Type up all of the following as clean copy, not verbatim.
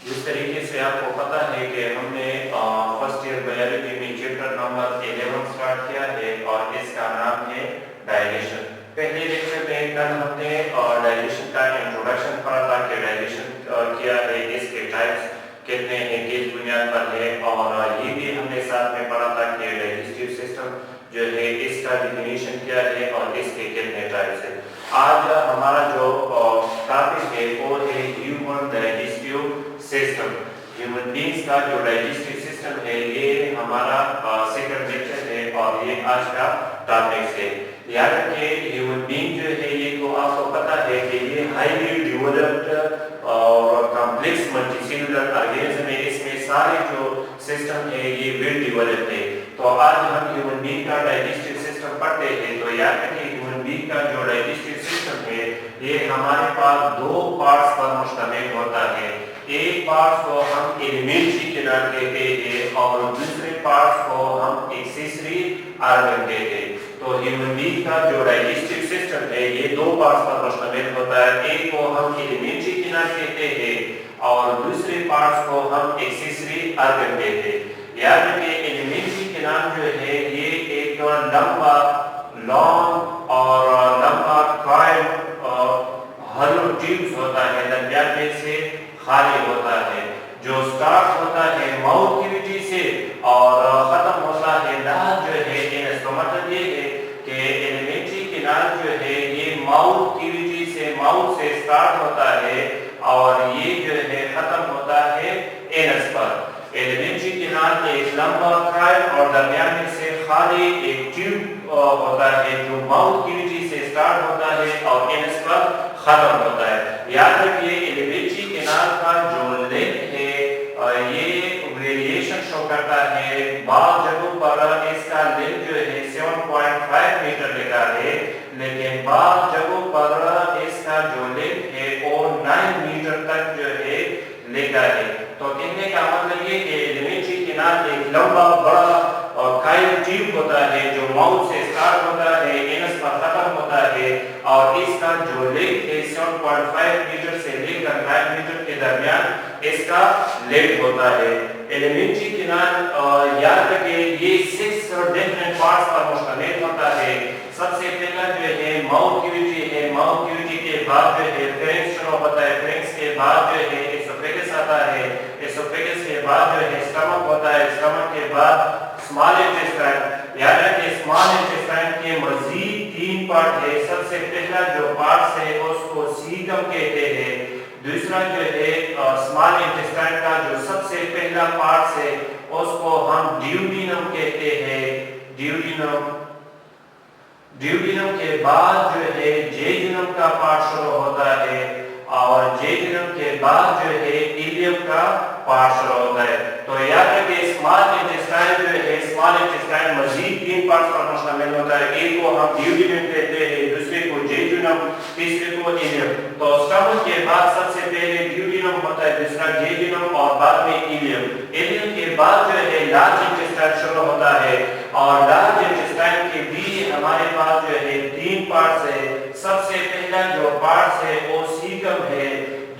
جس طریقے سے آپ کو پتا ہے کہ ہم نے فرسٹ ایئر بایولوجی میں چیپٹر نمبر 11 سٹارٹ کیا ہے اور اس کا نام ہے ڈائلیشن۔ پہلے لیکچر میں کل ہم نے ڈائلیشن کا انٹروڈکشن پڑھا تھا کہ ڈائلیشن کیا ہے، اس کے ٹائپس کتنے ہیں، کس بنیاد پر ہے، اور یہ بھی ہم نے ساتھ میں پڑھا تھا کہ ڈائجسٹیو سسٹم جو ہے اس کا ڈیفینیشن کیا ہے اور اس کے کتنے ٹائپس ہیں۔ آج ہمارا جو ٹاپک ہے وہ ہے human digestive system. Human beings کا جو ڈائجسٹیو سسٹم ہے یہ ہمارا سیکنڈ لیکچر ہے اور یہ آج کا ٹاپک ہے۔ یاد رکھیں ہیومن بینگ جو ہے یہ تو آپ کو پتا ہے کہ یہ ہائیلی ڈیولپڈ اور کمپلیکس ملٹی سیلولر آرگینزم ہے، اس میں سارے جو سسٹم ہے یہ ویل ڈیولپڈ ہے۔ تو آج ہم ہیومن بینگ کا ڈائجسٹیو سسٹم پڑھتے ہیں، تو یاد رکھیں ہیومن بینگ کا جو ڈائجسٹیو سسٹم ہے یہ ہمارے پاس دو پارٹس پر مشتمل ہوتا ہے۔ ایک پارٹس کو ہم ایلیمنٹری کینال کہتے ہیں اور دوسرے پارٹس کو ہم ایکسیسری آرگن کہتے ہیں۔ تو ہیومن بینگ کا جو ڈائجسٹیو سسٹم ہے یہ دو پارٹس پر مشتمل ہوتا ہے، ایک کو ہم ایلیمنٹری کینال کہتے ہیں اور دوسرے پارٹس کو ہم ایکسیسری آرگن کہتے ہیں۔ یاد رکھیں ایلیمنٹری کینال جو ہے یہ ایک لمبا لانگ اور لمبا کائل ہالو ٹیوبس ہوتا ہے، درمیان میں سے خالی ہوتا ہے، جو سٹارٹ ہوتا ہے ماؤتھ کیویٹی سے اور ختم ہوتا ہے لار جو ہے۔ اس کا مطلب یہ ہے کہ ایلیمنٹری کینال جو ہے یہ ماؤتھ کیویٹی سے ماؤتھ سے سٹارٹ ہوتا ہے اور یہ جو ہے ختم ہوتا ہے اینس پر۔ ایلیمنٹری کینال ایک لمبا کائل اور درمیان میں سے خالی ایک ٹیوب ہوتا ہے جو ماؤتھ کیویٹی سے سٹارٹ ہوتا ہے اور اینس پر ختم ہوتا ہے۔ یاد رکھیے ایلیمنٹری کینال کا جو لینتھ ہے یہ ویریشن شو کرتا ہے، بعض جگہوں پر اس کا لینتھ جو ہے 7.5 میٹر لگا ہے، لیکن بعض جگہوں پر اس کا جو لینتھ ہے وہ 9 میٹر تک جو ہے لگا ہے۔ تو کہنے کا مطلب یہ کہ ایلیمنٹری کینال ایک لمبا بڑا کائل ٹیوب ہوتا ہے جو ماؤتھ سے سٹارٹ ہوتا ہے، اینس پر ختم ہوتا ہے اور اس کا جو لینتھ ہے 7.5 میٹر سے لے کر 9 میٹر کے درمیان اس کا لینتھ ہوتا ہے۔ ایلیمنٹری کینال یاد رکھیں یہ 6 ڈفرنٹ پارٹس پر مشتمل ہوتا ہے۔ سب سے پہلا جو ہے ماؤتھ کیویٹی ہے، ماؤتھ کیویٹی کے بعد جو ہے فیرنکس شروع ہوتا ہے، فیرنکس کے بعد جو ہے ایسوفیگس آتا ہے، ایسوفیگس کے بعد جو ہے اسٹمک ہوتا ہے، اسٹمک کے بعد اسمال انٹسٹائن۔ یاد رکھیں اسمال انٹسٹائن کے مزید 3 پارٹ ہے۔ سب سے پہلا جو پارٹ ہے اس کو سیکم کہتے ہیں، دوسرا جو ہے اسمال انٹسٹائن کا جو سب سے پہلا پارٹ ہے اس کو ہم ڈیوڈینم کہتے ہیں، ڈیوڈینم۔ ڈیوڈینم کے بعد جو ہے جیجنم کا پارٹ شروع ہوتا ہے اور جیجنم کے بعد جو ہے ایلیم کا پارٹ شروع ہوتا ہے۔ تو یاد رکھیں اسمال انٹسٹائن جو ہے اسمال انٹسٹائن مزید 3 پارٹس پر مشتمل ہوتا ہے، ایک کو ہم ڈیوڈینم کہتے ہیں، دوسرے کو جیجنم، تیسرے کو ایلیم۔ تو اسٹمک کے بعد سب سے پہلے ڈیوڈینم ہوتا ہے، دوسرا جیجنم اور بعد میں ایلیم۔ ایلیم کے بعد جو ہے لارج انٹسٹائن شروع ہوتا ہے اور لارج انٹسٹائن کے بھی ہمارے پاس جو ہے 3 پارٹس ہے۔ سب سے پہلا جو پارٹس ہے وہ سیکم ہے،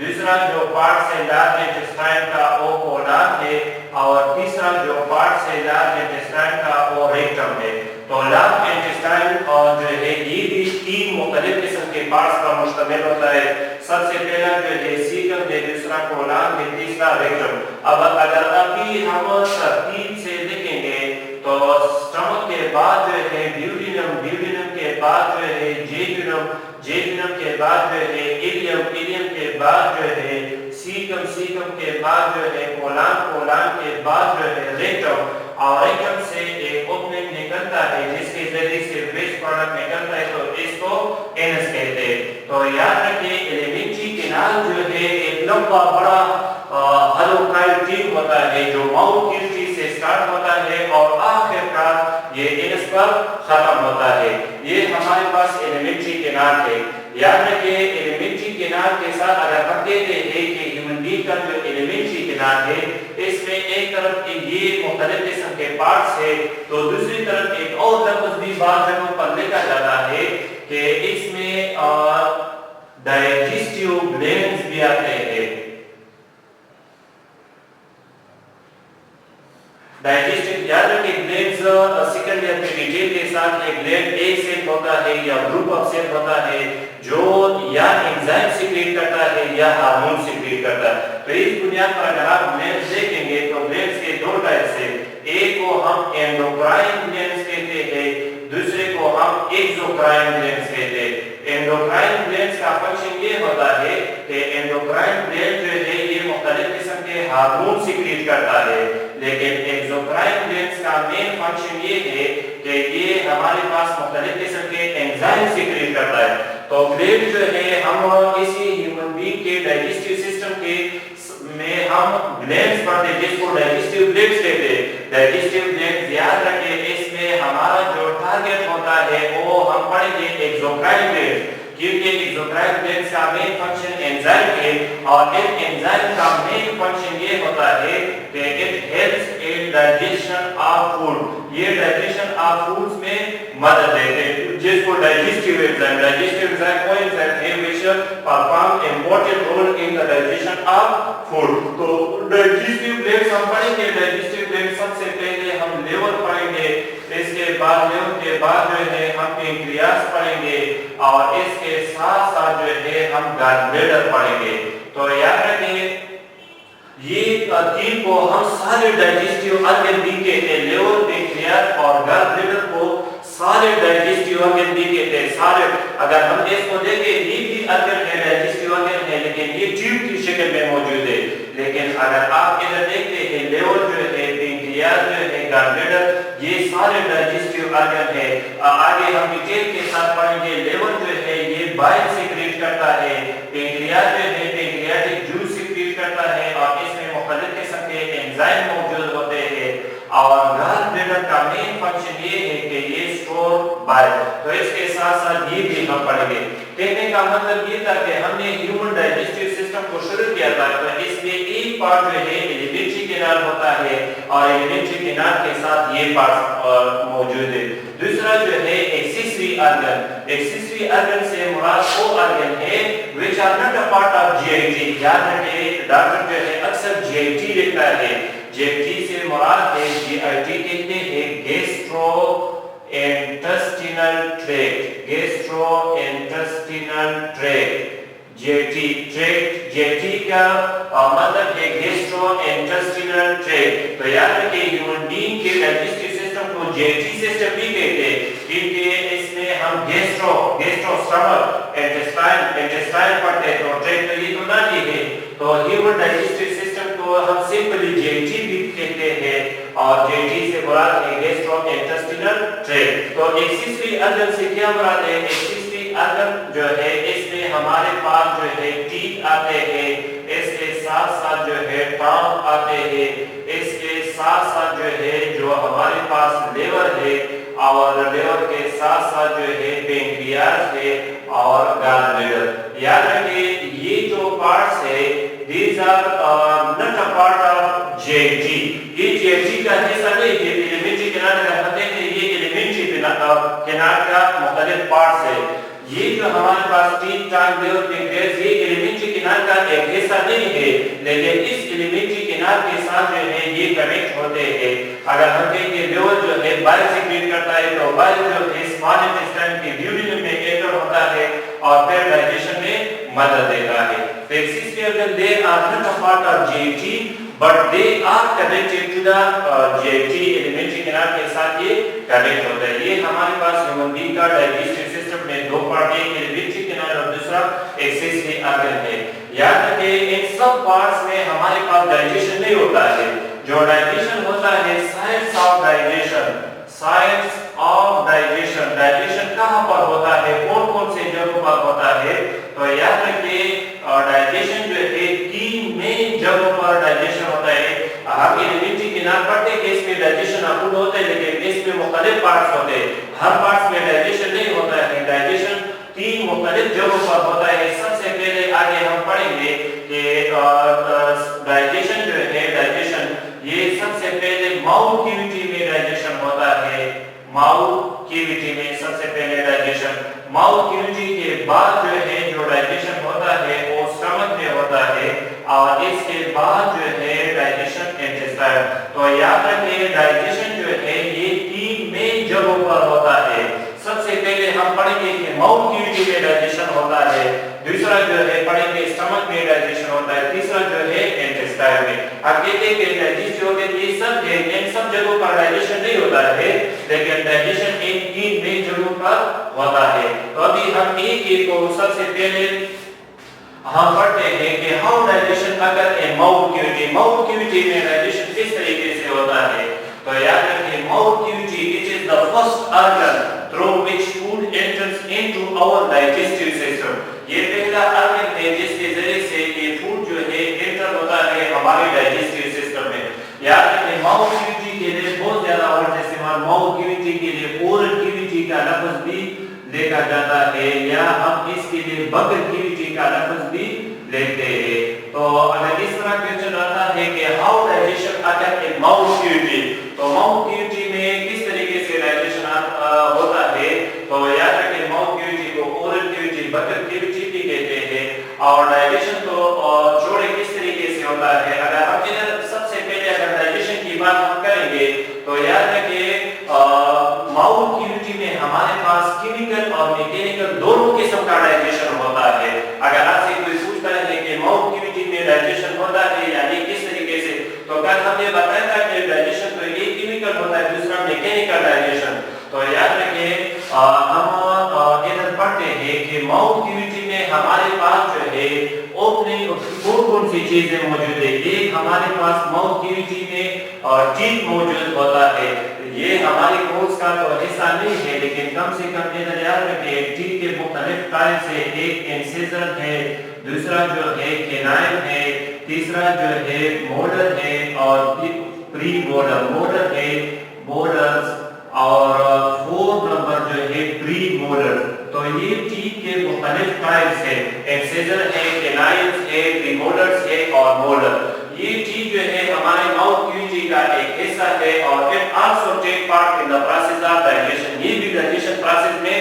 دوسرا جو پارٹس ہے لارج انٹسٹائن کا وہ کولن ہے اور تیسرا جو پارٹس ہے لارج انٹسٹائن کا وہ ریکٹم ہے۔ تو لارج انٹسٹائن اور جو ہے یہ بھی 3 مختلف قسم کے پارٹس پر مشتمل ہوتا ہے۔ سب سے پہلا جو ہے سیکم ہے، دوسرا کولن ہے، تیسرا ریکٹم۔ اب اگر ابھی ہم ترتیب سے لکھیں گے تو اسٹمک کے بعد جو ہے ڈیوڈینم، ڈیوڈینم کے بعد جو ہے جیجنم، جیجنم کے بعد جو ہے ایلیم، ایلیم کے بعد جو ہے سیکم، سیکم کے بعد جو ہے کولن، کولن کے بعد جو ہے ریکٹم اور ریکٹم سے ایک اوپننگ نکلتا ہے جس کے ذریعے سے ویسٹ پروڈکٹ نکلتا ہے، تو اس کو اینس کہتے ہیں۔ تو یاد رکھیں ایلیمنٹری کینال جو ہے ایک لمبا بڑا ہالو کائل ٹیوب ہوتا ہے جو ماؤتھ کیویٹی سے سٹارٹ ہوتا ہے اور آخر کار یہ اینس پر ختم ہوتا ہے۔ یہ ہمارے پاس ایلیمنٹری کینال ہے۔ یاد رکھیں ایلیمنٹری کینال کے ساتھ اگر ہم کہتے ہیں کہ ہیومن بینگ کا جو ایلیمنٹری کینال ہے اس میں ایک طرف یہ مختلف قسم کے پارٹس ہے تو دوسری طرف ایک اور لفظ بھی بعض جگہوں پر لکھا جاتا ہے کہ اس میں ڈائجسٹیو گلینڈز بھی آتے ہیں۔ डाइजेस्टिव याद रखिए ग्लैंड्स सेकंड ईयर में डिटेल के साथ है। ग्लैंड एक सेल होता है या ग्रुप ऑफ सेल होता है जो या एंजाइम सीक्रेट करता है या हार्मोन सीक्रेट करता है। तो इस बुनियाद पर अगर आप ग्लैंड्स देखेंगे तो ग्लैंड्स के दो टाइप से, एक को हम एंडोक्राइन ग्लैंड्स कहते हैं, दूसरे को हम एक्सोक्राइन ग्लैंड्स कहते हैं। एंडोक्राइन ग्लैंड्स का फंक्शन ये होता है कि एंडोक्राइन ग्लैंड जो है ये मुख्तलिफ किस्म के हार्मोन सीक्रेट करता है, लेकिन एक्सोक्राइन ग्लैंड्स का मेन फंक्शन ये है कि ये हमारे पास मुख्तलिफ किस्म के एंजाइम सीक्रेट करता है। तो ग्लैंड जो है हम इसी ह्यूमन बीइंग के डाइजेस्टिव सिस्टम के में हम ग्लैंड्स पढ़ते हैं जिसको डाइजेस्टिव ग्लैंड्स कहते हैं। डाइजेस्टिव ग्लैंड्स याद रखें इसमें हमारा जो टारगेट होता है वो हम पढ़ेंगे एक्सोक्राइन ग्लैंड्स, क्योंकि एक्सोक्राइन ग्लैंड्स का मेन फंक्शन एंजाइम है और इन एंजाइम का मेन फंक्शन ये होता है कि it helps in digestion of food. ये डाइजेशन ऑफ फूड्स में मदद देते हैं जिसको डाइजेस्टिव एंजाइम वो एंजाइम है which perform important role in the digestion of food। तो डाइजेस्टिव ग्लैंड्स हम पढ़ेंगे। डाइजेस्टिव ग्लैंड सबसे पहले हम लिवर पढ़ेंगे, इसके बाद लिवर के बाद जो है हम पैंक्रियास पढ़ेंगे और इसके साथ साथ जो है हम गॉल ब्लैडर पढ़ेंगे। तो याद रखिए ये तीन को हम सारे डाइजेस्टिव ऑर्गन भी कहते हैं। लिवर, पैंक्रियास और गॉल ब्लैडर को सारे डाइजेस्टिव ऑर्गन भी कहते हैं। सारे अगर हम इसको देखें ये भी ऑर्गन है, डाइजेस्टिव ऑर्गन है, लेकिन ये ट्यूब की शक्ल में मौजूद है। लेकिन अगर आप इधर देखते हैं लिवर जो है, पैंक्रियास जो है, गॉल ब्लैडर ये सारे डाइजेस्टिव ऑर्गन है। आगे हम डिटेल के साथ पढ़ेंगे। लिवर जो है ये बाइल सीक्रेट करता है, पैंक्रियास जो है पैंक्रियाटिक जूस सीक्रेट करता है और इसमें मुख्तलिफ किस्म के एंजाइम मौजूद होते हैं और गॉल ब्लैडर का मेन फंक्शन ये है कि ये स्टोर बाइल। तो इसके साथ साथ ये भी हम पढ़ेंगे। कहने का मतलब ये था कि हमने ह्यूमन डाइजेस्टिव सिस्टम को शुरू किया था तो इसमें एक पार्ट जो है एलिमेंट्री कैनाल होता है और एलिमेंट्री कैनाल के साथ ये पार्ट मौजूद है। दूसरा जो है एक्सेसरी ऑर्गन। एक्सेसरी ऑर्गन से मुराद वो ऑर्गन है which are not a part of GIT. याद रखिए डॉक्टर जो है अक्सर जीआईटी लिखता है, जीआईटी से मुराद है जीआईटी कहते हैं gastro intestinal tract, gastro intestinal tract, GIT tract. GIT का मतलब है गैस्ट्रो इंटेस्टिनल ट्रैक्ट। तो याद रखिए ह्यूमन बीइंग के डाइजेस्टिव सिस्टम को जीआईटी सिस्टम भी कहते हैं क्योंकि इसमें हम गैस्ट्रो स्टमक इंटेस्टाइन पढ़ते हैं। तो ट्रैक्ट तो ये तो ना ही है, तो ह्यूमन डाइजेस्टिव सिस्टम को हम सिंपली जीआईटी भी कहते हैं और जीआईटी से मुराद है गैस्ट्रो इंटेस्टिनल ट्रैक्ट। तो एक्सेसरी ऑर्गन से क्या मुराद है? एक्सेसरी ऑर्गन जो है इसमें हमारे पास जो है टीथ आते हैं, इसके साथ साथ जो है टांग आते हैं, इसके साथ साथ जो है जो हमारे पास लिवर है और लिवर के साथ साथ जो है पैंक्रियास है और गॉल ब्लैडर। याद रखिए ये जो पार्ट्स है these are not a part of GIT. ये जीआईटी का हिस्सा नहीं है। एलिमेंट्री कैनाल का कहते हैं ये एलिमेंट्री कैनाल का मुख्तलिफ पार्ट्स है। ये जो हमारे पास टीथ, टांग, लिवर, पैंक्रियास ये एलिमेंट्री कैनाल का एक हिस्सा नहीं है, लेकिन इस एलिमेंट्री कैनाल के साथ जो है ये कनेक्ट होते हैं। अगर हम कहेंगे लिवर जो है बाइल सीक्रेट करता है तो बाइल जो है स्मॉल इंटेस्टाइन के ड्यूडेनम में एंटर होता है और फिर डाइजेशन में मदद देता है। तो accessory organ they are not a part of GIT but they are connected to the GIT. Alimentary canal के साथ ये कनेक्ट होता है। ये हमारे पास ह्यूमन बीइंग का डाइजेस्टिव सिस्टम में दो पार्ट है, एलिमेंट्री कैनाल और दूसरा एक्सेसरी ऑर्गन है। याद रखिए इन सब पार्ट्स में हमारे पास डाइजेशन नहीं होता है। जो डाइजेशन होता है science of digestion, science of digestion. Digestion कहां पर होता है, कौन कौन से जगहों पर होता है? तो याद रखिए डाइजेशन जो है तीन मेन जगहों पर डाइजेशन होता है। हम एलिमेंट्री कैनाल पढ़ते हैं कि इसमें डाइजेशन अपूर्ण होता है, लेकिन इसमें मुख्तलिफ पार्ट्स होते हैं। हर पार्ट्स में डाइजेशन नहीं होता है। डाइजेशन तीन मुख्तलिफ जगहों पर होता है। सबसे पहले आगे हम पढ़ेंगे कि डाइजेशन जो है डाइजेशन ये सबसे पहले माउथ कैविटी में डाइजेशन होता है। माउथ कैविटी में सबसे पहले डाइजेशन, माउथ कैविटी के बाद जो है जो डाइजेशन होता है वो स्टमक में होता है और इसके बाद जो है डाइजेशन इंटेस्टाइन इंटेस्टाइन। तो याद रखिए डाइजेशन जो है ये 3 मेन जगहों पर होता है। सबसे पहले हम पढ़ेंगे कि माउथ कैविटी में डाइजेशन होता है, दूसरा जो है पढ़ेंगे स्टमक में डाइजेशन होता है, तीसरा जो है इंटेस्टाइन में। अब कहते हैं कि डाइजेशन ये सब है, इन सब जगहों पर डाइजेशन नहीं होता है, लेकिन डाइजेशन इन 3 मेन जगहों पर होता है। तो अभी हम एक को सबसे पहले हम पढ़ते हैं कि हाउ डाइजेशन अगर ए माउथ कैविटी में डाइजेशन किस तरीके से होता है। तो याद रखिए mouth cavity it is the first organ through which food enters into our digestive system। ये पहला ऑर्गन है जिसके जरिए से ये फूड जो है एंटर होता है हमारे डाइजेस्टिव सिस्टम में। याद रखें माउथ कैविटी के लिए बहुत ज्यादा वर्ड इस्तेमाल माउथ कैविटी के लिए ओरल कैविटी का लफ्ज भी देखा जाता है, या हम इसके लिए बगल कैविटी का लफ्ज भी लेते हैं। तो अगर इस तरह क्वेश्चन आता है कि हाउ डाइजेशन अगर इन माउथ कैविटी, तो माउथ कैविटी में किस तरीके से डाइजेशन होता है। तो याद रखें माउथ कैविटी को ओरल कैविटी बगल कैविटी भी कहते हैं। और डाइजेशन तो चौड़े किस तरीके से होता है। अगर हम इधर सबसे पहले अगर डाइजेशन की बात हम करेंगे तो याद रखें माउथ कैविटी में हमारे पास केमिकल और मैकेनिकल दोनों किस्म का डाइजेशन होता है। अगर आपसे कोई पूछता है कि माउथ कैविटी में डाइजेशन होता है यानी किस तरीके से, तो कल हमने बताया था कि डाइजेशन तो एक केमिकल होता है, दूसरा मैकेनिकल डाइजेशन। तो याद रखिए हम इधर पढ़ते हैं कि माउथ कैविटी में हमारे पास जो है ओपनिंग कौन सी चीजें मौजूद है। एक हमारे पास माउथ कैविटी में टीथ मौजूद होता है। ये हमारे कोर्स का तो हिस्सा नहीं है, लेकिन कम से कम इधर याद रखिए टीथ के मुख्तलिफ टाइप से, एक इंसिजर है, दूसरा जो है केनाइन है, तीसरा जो है मोलर है और प्री मोलर है, मोलर्स, और 4 नंबर जो है प्री मोलर। तो ये टीथ के मुख्तलिफ टाइप्स है, इंसिजर है, केनाइन्स है, प्री मोलर्स है और मोलर। ये टीथ जो है हमारे माउथ कैविटी का एक हिस्सा है और it also take part in the process of digestion. ये भी डाइजेशन प्रोसेस में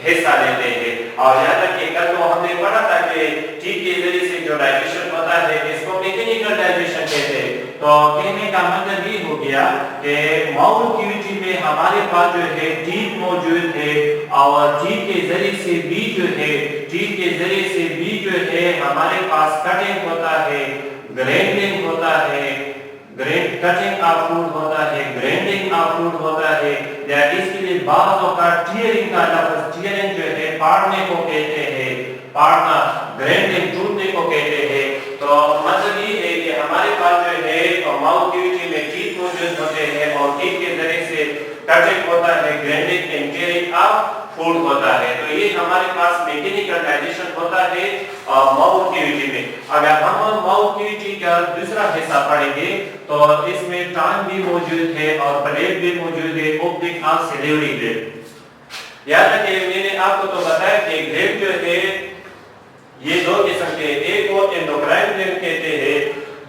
हिस्सा लेते हैं। और याद रखिए कल तो हमने पढ़ा था कि टीथ के जरिए से जो डाइजेशन होता है इसको मैकेनिकल डाइजेशन कहते हैं। तो कहने का मतलब ये हो गया कि माउथ कैविटी में हमारे पास जो है टीथ मौजूद है और टीथ के जरिए से भी जो है हमारे पास कटिंग होता है, ग्राइंडिंग होता है, कटिंग ऑफ फूड होता है, ग्राइंडिंग ऑफ फूड होता है, या इसके लिए बाज़ औक़ात टीयरिंग का लफ्ज़, टीयरिंग जो है फाड़ने को कहते हैं, फाड़ना, ग्राइंडिंग टूटने को कहते हैं। तो मतलब ये है कि हमारे पास जो है माउथ कैविटी में टीथ मौजूद होते हैं और टीथ के जरिए से कटिंग होता है, grinding and tearing of food होता है। तो ये हमारे पास मैकेनिकल डाइजेशन होता है माउथ कैविटी में। अगर हम माउथ कैविटी का दूसरा हिस्सा पढ़ेंगे तो इसमें टंग भी मौजूद है और प्लेट भी मौजूद है, ओब्लिक और सैलिवरी ग्लैंड। याद रखिए मैंने आपको तो बताया कि ग्लैंड जो है ये 2 किस्म के, एक को एंडोक्राइन ग्लैंड कहते हैं,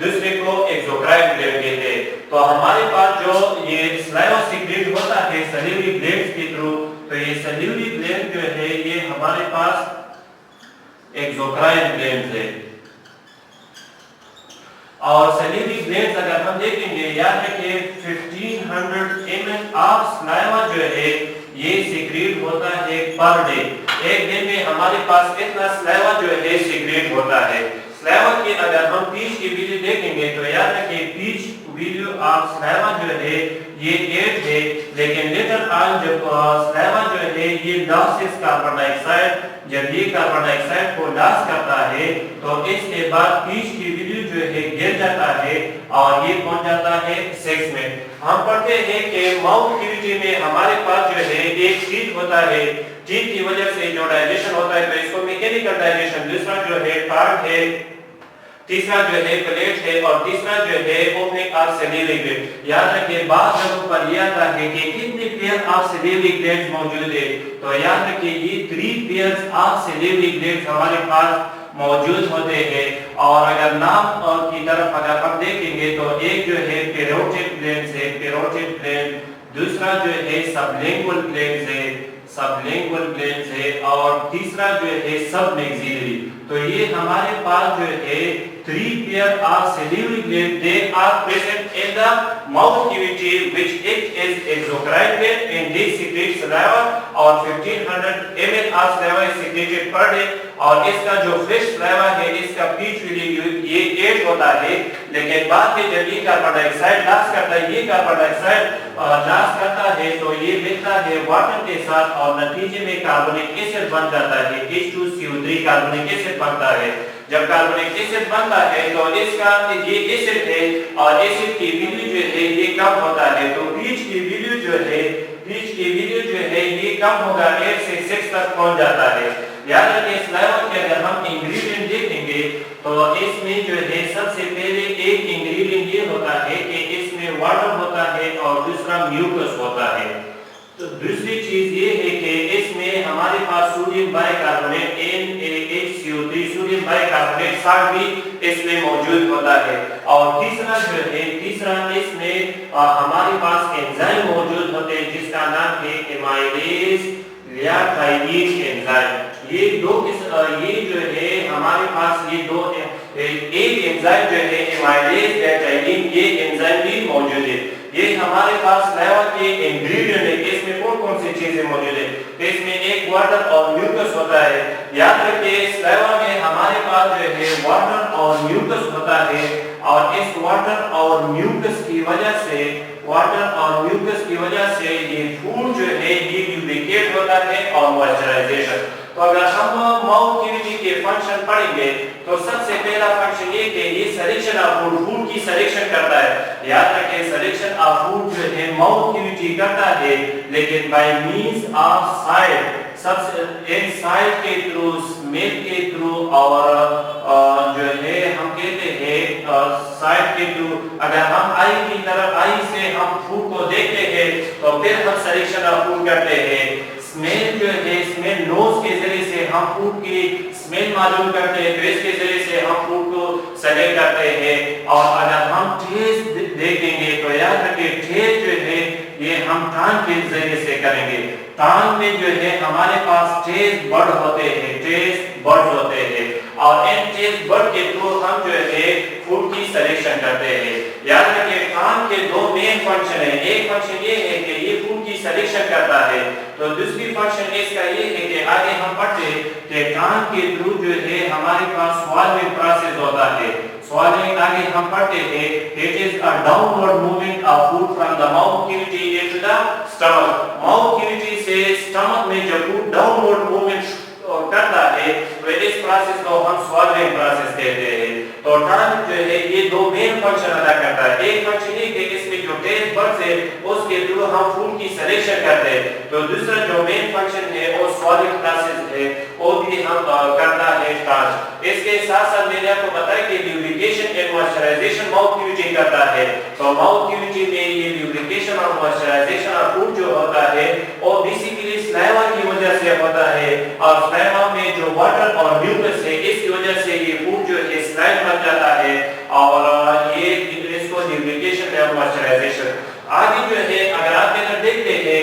दूसरे को एक्सोक्राइन ग्लैंड कहते हैं। तो हमारे पास जो ये स्लाइवा सीक्रेट होता है सैलिवरी ग्लैंड्स के थ्रू, तो ये सैलिवरी ग्लैंड जो है ये हमारे पास एक्सोक्राइन ग्लैंड है। और सैलिवरी ग्लैंड्स अगर हम देखेंगे याद रखिए 1500 ml ऑफ स्लाइवा जो है ये सीक्रेट होता है पर डे। एक दिन में हमारे पास इतना स्लाइवा जो है सीक्रेट होता है। स्लाइवा की अगर हम पीच की वैल्यू देखेंगे तो याद रखिए पीच वैल्यू ऑफ स्लाइवा जो है ये 8 है, लेकिन लेटर ऑन जब स्लाइवा जो है ये लॉसेस कार्बन डाइऑक्साइड, जब ये कार्बन डाइऑक्साइड को लॉस करता है तो इसके बाद पीच की वैल्यू जो है गिर जाता है और ये पहुंच जाता है 6 में। हम पढ़ते हैं कि माउथ कैविटी में हमारे पास जो है एक टीथ होता है, टीथ की वजह से जो डाइजेशन होता है तो इसको मैकेनिकल डाइजेशन, दूसरा जो है टंग है, तीसरा जो है प्लेट है और तीसरा जो है ओपनिंग ऑफ सैलिवरी ग्लैंड। याद रखिए बात जगहों पर यह आता है कि कितने पेयर ऑफ सैलिवरी ग्लैंड्स मौजूद है। तो याद रखिए ये 3 पेयर्स ऑफ सैलिवरी ग्लैंड्स हमारे पास मौजूद होते हैं। और अगर नाम की तरफ अगर हम देखेंगे तो एक जो है पैरोटिड ग्लैंड है, पैरोटिड ग्लैंड, दूसरा जो है सबलिंगुअल ग्लैंड है, सबलिंगुअल ग्लैंड है और तीसरा जो है सबमैक्सिलरी। तो ये हमारे पास जो है three pair of cellular glands, they are present in the mouth cavity, which it is exocrine gland, and they secrete saliva, और 1500 ml of saliva is secreted per day। और इसका जो फ्रेश saliva है, इसका पीच वैल्यू ये 8 होता है, लेकिन बाद में जब ये कार्बन डाइऑक्साइड लॉस करता है, ये कार्बन डाइऑक्साइड लॉस करता है, तो ये मिलता है वाटर के साथ और नतीजे में कार्बोनिक एसिड बन जाता है, H2CO3 कार्बोनिक एसिड बनता है। जब कार्बोनिक एसिड बनता है तो इसका ये एसिड है और एसिड की वैल्यू जो है ये कम होता है, तो पीच की वैल्यू जो है ये कम होगा, 8 से 6 तक पहुंच जाता है। याद रखिए स्लाइवा के अगर हम इंग्रेडिएंट देखेंगे तो इसमें जो है सबसे पहले एक इंग्रेडिएंट ये होता है कि इसमें वाटर होता है और दूसरा म्यूकस होता है। तो दूसरी चीज ये है कि इसमें हमारे पास sodium bicarbonate NaHCO3 sodium bicarbonate salt भी इसमें मौजूद होता है। और तीसरा जो है इसमें हमारे पास एंजाइम मौजूद होते हैं जिसका नाम है एमाइलेज या थाइमीन एंजाइम। ये जो है हमारे पास ये दो एक एंजाइम जो है एमाइलेज या थाइमीन, ये एंजाइम भी मौजूद है। ये हमारे पास स्लाइवा के इंग्रेडिएंट है, इसमें कौन सी चीजें मौजूद है, इसमें एक वाटर और म्यूकस होता है। याद रखिए स्लाइवा में हमारे पास जो है वाटर और म्यूकस होता है और इस वाटर और म्यूकस की वजह से ये फूड जो है ये ल्यूब्रिकेट होता है और मॉइस्चराइजेशन। तो अगर हम माउथ कैविटी के फंक्शन पढ़ेंगे तो सबसे पहला फंक्शन ये कि ये सिलेक्शन ऑफ फूड की सिलेक्शन करता है। याद रखें सिलेक्शन ऑफ फूड जो है माउथ कैविटी करता है, लेकिन बाय मींस ऑफ साइड, सबसे एक साइड के थ्रू, स्मेल के थ्रू और जो है हम कहते हैं साइड के थ्रू। अगर हम आई की तरफ आई से हम फूड को देखते हैं तो फिर हम सिलेक्शन ऑफ फूड करते हैं। स्मेल जो है स्मेल नोज के जरिए से हम फूड की स्मेल मालूम करते हैं, तो इसके जरिए से हम फूड को सेलेक्ट करते हैं। और अगर हम टेस्ट देखेंगे तो याद रखिए टेस्ट जो है ये हम टांग के जरिए से करेंगे। टांग में जो है हमारे पास टेस्ट बर्ड होते हैं और इन टेस्ट बर्ड के थ्रू हम जो है फूड की सिलेक्शन करते हैं। याद रखिए टांग के दो मेन फंक्शन है, एक फंक्शन ये है कि ये फूड की सिलेक्शन करता है, तो दूसरी फंक्शन इसका ये है कि आगे हम पढ़ते हैं कि टांग के थ्रू जो है हमारे पास swallowing प्रोसेस होता है। swallowing आगे हम पढ़ते हैं, it is a downward movement of food from the mouth cavity into the stomach। Mouth cavity से स्टमक में जब फूड डाउनवर्ड मूवमेंट करता है तो इस प्रोसेस को हम swallowing प्रोसेस कहते हैं। तो टांग जो है ये दो मेन फंक्शन अदा करता है। एक फंक्शन ये कि इसमें जो टेस्ट बड्स है उसके थ्रू हम फूड की सिलेक्शन करते हैं, तो दूसरा जो मेन फंक्शन है वो swallowing प्रोसेस है, वो भी हम करता है टांग। इसके साथ साथ मैंने आपको बताया कि lubrication and moisturisation mouth cavity करता है। तो माउथ कैविटी में ये ल्यूब्रिकेशन और मॉइस्चराइजेशन ऑफ फूड जो होता है वो बेसिकली स्लाइवा की वजह से होता है, और स्लाइवा में जो वाटर और म्यूकस है इसकी वजह से ये फूड जो है स्लाइम बन जाता है और ये इसको ल्यूब्रिकेशन या मॉइस्चराइजेशन। आगे जो है अगर आप इधर देखते हैं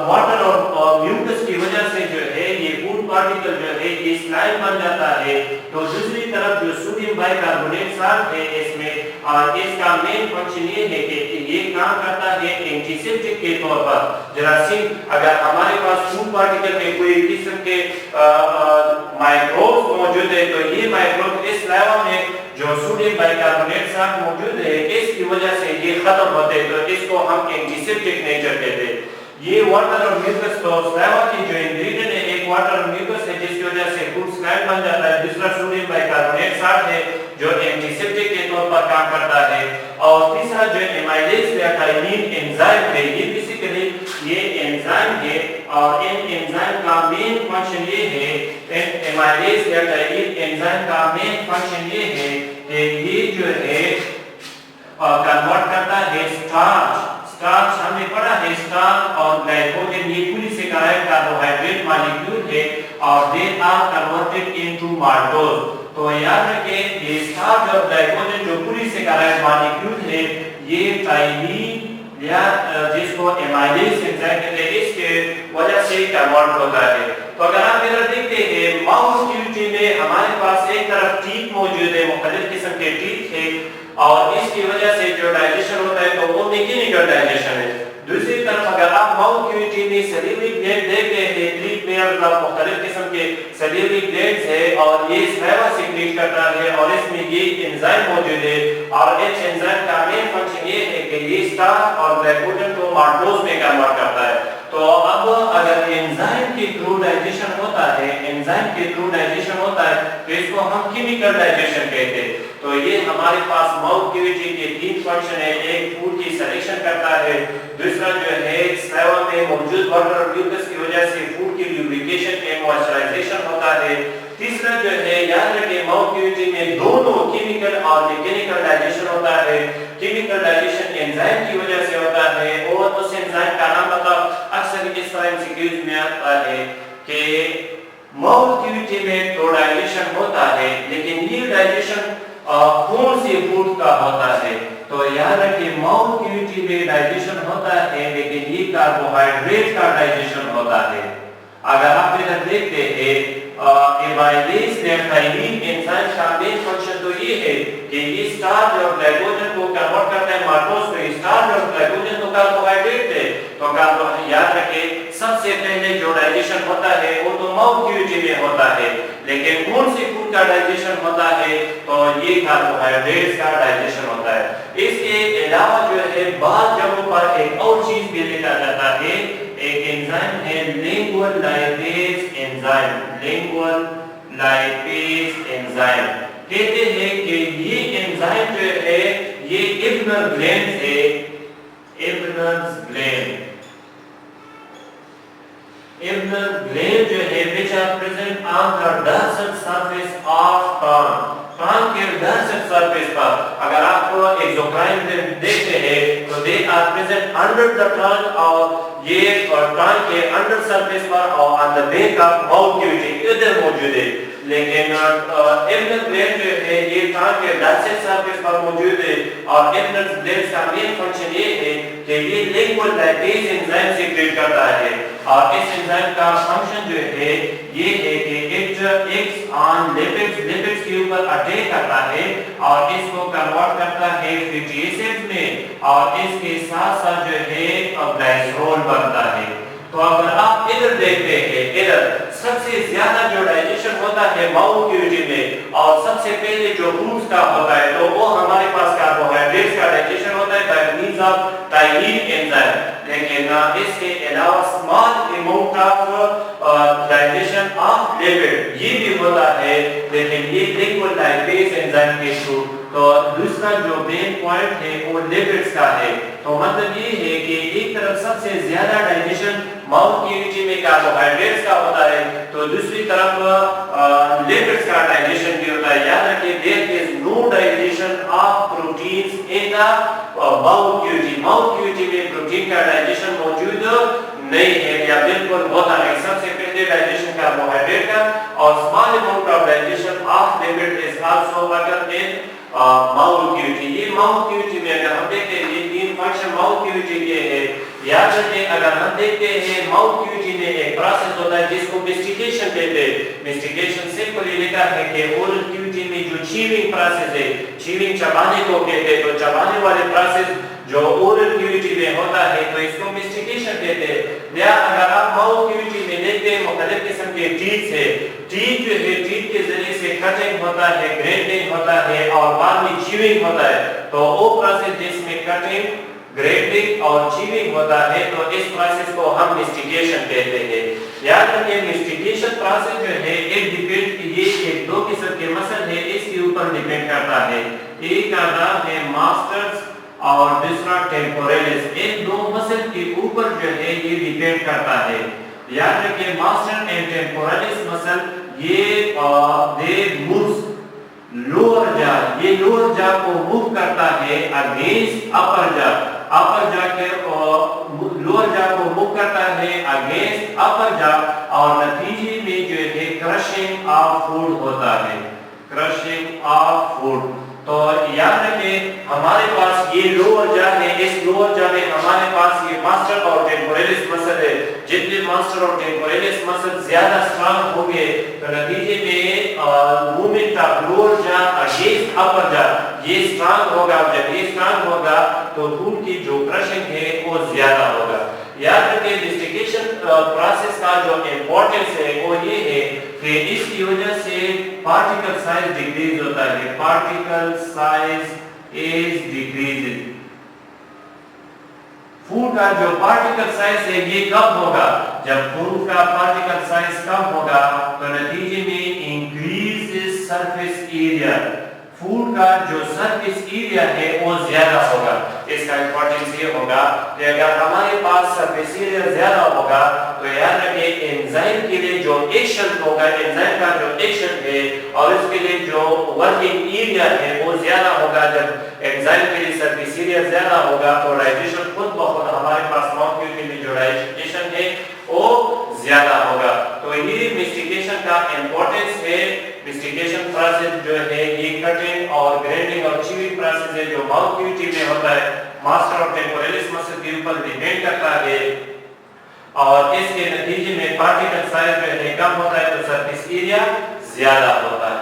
वाटर और म्यूकस की वजह से जो है ये फूड पार्टिकल जो है ये स्लाइम बन जाता है। तो दूसरी तरफ जो सोडियम बाइकार्बोनेट साल्ट है इसमें इसका मेन फंक्शन ये है कि ये काम करता है एंटीसेप्टिक के तौर पर। जरासीम अगर हमारे पास फूड पार्टिकल में कोई किस्म के माइक्रोब्स मौजूद है तो ये माइक्रोब इस स्लाइवा में जो सोडियम बाइकार्बोनेट साल्ट मौजूद है इसकी वजह से ये खत्म होते हैं, तो इसको हम एंटीसेप्टिक नेचर कहते हैं। ये वाटर और म्यूकस तो स्लाइवा की जो इंग्रेडिएंट है, एक वाटर और म्यूकस है जिसकी वजह से फूड स्लाइम बन जाता है, दूसरा सोडियम बाइकार्बोनेट साल्ट है जो एंटीसेप्टिक के तौर पर काम करता है, और तीसरा जो एमाइलेज या थाइमीन एंजाइम है ये बेसिकली ये एंजाइम है और इन एंजाइम का मेन फंक्शन ये है, एमाइलेज या थाइमीन एंजाइम का मेन फंक्शन ये है कि ये जो है कन्वर्ट करता है स्टार्च हमने पढ़ा है स्टार्च और ग्लाइकोजन ये पॉलीसेकेराइड कार्बोहाइड्रेट मॉलिक्यूल है और they are converted into maltose. तो याद रखें ये स्टार्च और ग्लाइकोजन जो पॉलीसेकेराइड मॉलिक्यूल है ये थाइमीन या जिसको एमाइलेज एंजाइम कहते हैं, इसके वजह से कन्वर्ट होता है। तो अगर आप इधर देखते हैं माउस क्यूटी में हमारे पास एक तरफ टीथ मौजूद है, मुख्तलिफ किस्म के टीथ है, और इसकी वजह से जो डाइजेशन होता है तो वो मैकेनिकल डाइजेशन है। दूसरी तरफ अगर आप माउथ क्यूटी में सैलिवरी ग्लैंड देखते हैं, लीफ में मतलब मुख्तलिफ किस्म के सैलिवरी ग्लैंड्स है और ये सलाइवा सीक्रेट करता है और इसमें ये एंजाइम मौजूद है और इस एंजाइम का मेन फंक्शन ये है कि ये स्टार्च और ग्लाइकोजन को माल्टोज में कन्वर्ट करता है। तो अब अगर एंजाइम के थ्रू डाइजेशन होता है, एंजाइम के थ्रू डाइजेशन होता है तो इसको हम केमिकल डाइजेशन कहते हैं। तो ये हमारे पास माउथ क्यूटी के तीन फंक्शन है, एक फूड की सिलेक्शन करता है, दूसरा जो है सलाइवा में मौजूद वाटर और म्यूकस की वजह से फूड की ल्यूब्रिकेशन एंड मॉइस्चराइजेशन होता है, तीसरा जो है याद रखिए माउथ क्यूटी में दोनों केमिकल और मैकेनिकल डाइजेशन होता है। केमिकल डाइजेशन एंजाइम की वजह से होता है और उस एंजाइम का नाम बताओ। अक्सर इस तरह एमसीक्यूज में आता है कि माउथ क्यूटी में तो डाइजेशन होता है लेकिन ये डाइजेशन कौन से फूड का होता है, तो याद रखिए माउथ क्यूटी में डाइजेशन होता है लेकिन ये कार्बोहाइड्रेट का डाइजेशन होता है। अगर आप इधर देखते हैं एमाइलेज लेप्टाइनिन एंजाइम का मेन फंक्शन तो ये है कि ये स्टार्च और ग्लाइकोजन को कन्वर्ट करता है माल्टोज में। स्टार्च और ग्लाइकोजन तो कार्बोहाइड्रेट है, तो याद रखिए सबसे पहले जो डाइजेशन होता है वो तो माउथ क्यूटी में होता है, लेकिन कौन से फूड का डाइजेशन होता है तो ये कार्बोहाइड्रेट्स का डाइजेशन होता है। इसके अलावा जो है बाद जगहों पर एक और चीज भी देखा जाता है, एक एंजाइम है lingual lipase enzyme. Lingual lipase enzyme कहते हैं कि ये एंजाइम जो है ये इब्नर ग्लैंड है, इब्नर ग्लैंड। इब्नर ग्लैंड जो है which are present on the dorsal surface of tongue। टंग के डोर्सल सरफेस पर अगर आप एक्सोक्राइन देखते हैं तो they are present under the tongue और ये टंग के अंडर सरफेस पर और on the back of mouth cavity इधर मौजूद है। लेकिन इब्नर ग्लैंड जो है ये टंग के डोर्सल सरफेस पर मौजूद है और इब्नर ग्लैंड का मेन फंक्शन ये है कि ये लिंगुअल लाइपेज एंजाइम सीक्रेट करता है और इस एंजाइम का फंक्शन जो है ये है कि इट एक्ट्स ऑन लिपिड्स के ऊपर अटैक करता है और इसको कन्वर्ट करता है फैटी एसिड्स में और इसके साथ साथ जो है ग्लाइसरॉल बनता है। तो अगर आप इधर देखते हैं, इधर सबसे ज्यादा जो डाइजेशन होता है माउथ क्यूटी में और सबसे पहले जो फूड्स का होता है तो वो हमारे पास कार्बोहाइड्रेट्स का डाइजेशन होता है बाय मींस ऑफ टाइनिन एंजाइम। लेकिन इसके अलावा small amount of digestion of lipid ये भी होता है लेकिन ये लिंगुअल लाइपेज एंजाइम के थ्रू। तो दूसरा जो मेन पॉइंट है वो लिपिड्स का है। तो मतलब ये है कि एक तरफ सबसे ज्यादा डाइजेशन माउथ क्यूटी में कार्बोहाइड्रेट्स का होता है तो दूसरी तरफ लिपिड्स का डाइजेशन भी होता है। याद रखिए there is no digestion of proteins in the mouth cavity. Mouth cavity में प्रोटीन का डाइजेशन मौजूद नहीं है या बिल्कुल होता नहीं। सबसे पहले डाइजेशन कार्बोहाइड्रेट का और small amount of digestion of lipid is also अगर इन माउथ क्यूटी। ये माउथ क्यूटी में अगर हम देखते हैं ये तीन फंक्शन माउथ क्यूटी के है। याद रखिए अगर हम देखते हैं माउथ क्यूटी में एक प्रोसेस होता है जिसको मेस्टिकेशन कहते हैं। मेस्टिकेशन सिंपली लिखा है कि ओरल क्यूटी में जो चीविंग प्रोसेस है, चीविंग चबाने को कहते हैं, तो चबाने वाले प्रोसेस जो ओरल क्यूटी में होता है तो इसको मेस्टिकेशन कहते हैं। या अगर आप माउथ क्यूटी में देखते हैं मुख्तलिफ किस्म के टीथ है, टीथ जो है टीथ के जरिए से कटिंग होता है, ग्राइंडिंग होता है और बाद में चीविंग होता है। तो वो प्रोसेस जिसमें कटिंग, ग्राइंडिंग और चीविंग होता है तो इस प्रोसेस को हम मेस्टिकेशन कहते हैं। याद रखिए मेस्टिकेशन प्रोसेस जो है एक डिपेंड ये एक दो किस्म के मसल है इसके ऊपर डिपेंड करता है। एक का नाम है मास्टर्स और दूसरा टेम्पोरलिस। इन दो मसल के ऊपर जो है ये डिपेंड करता है। याद रखिए मास्टर एंड टेम्पोरलिस मसल ये दे मूव्स लोअर जा, ये लोअर जा को मूव करता है अगेंस्ट अपर जा। अपर जा के लोअर जा को मूव करता है अगेंस्ट अपर जा और नतीजे में जो है क्रशिंग ऑफ फूड होता है, क्रशिंग ऑफ फूड। तो याद रखें हमारे पास ये लोअर जा है, इस लोअर जा में हमारे पास ये मास्टर और टेम्पोरेलिस मसल है। जितने मास्टर और टेम्पोरेलिस मसल ज्यादा स्ट्रांग होंगे तो नतीजे में मूवमेंट ऑफ लोअर जा अगेंस्ट अपर जा ये स्ट्रांग होगा। जब ये स्ट्रांग होगा तो टूल की जो क्रशिंग है वो ज्यादा होगा। याद रखें डिस्टिकेशन प्रोसेस का जो इंपॉर्टेंस है वो ये है कि इसकी वजह से पार्टिकल साइज डिक्रीज होता है। Particle size is decreasing. Food का जो पार्टिकल साइज है ये कम होगा। जब फूड का पार्टिकल साइज कम होगा तो नतीजे में इंक्रीज सरफेस एरिया। फूड का जो सरफेस एरिया है वो ज्यादा होगा। इसका इंपॉर्टेंस ये होगा कि अगर हमारे पास सरफेस एरिया ज्यादा होगा तो याद रखिए एंजाइम के लिए जो एक्शन होगा, एंजाइम का जो एक्शन है और उसके लिए जो वर्किंग एरिया है वो ज्यादा होगा। जब एंजाइम के लिए सरफेस एरिया ज्यादा होगा तो डाइजेशन खुद ब खुद हमारे पास मॉलिक्यूल के लिए जो डाइजेशन है वो ज्यादा होगा। तो ये मिस्टिकेशन का इंपॉर्टेंस है। मिस्टिकेशन प्रोसेस जो है ये कटिंग और ग्राइंडिंग और चीविंग प्रोसेस है जो माउथ क्यूटी में होता है। मास्टर और टेम्पोरेलिस मसल के ऊपर डिपेंड करता है और इसके नतीजे में पार्टिकल साइज जो है कम होता है तो सरफेस एरिया ज्यादा होता है।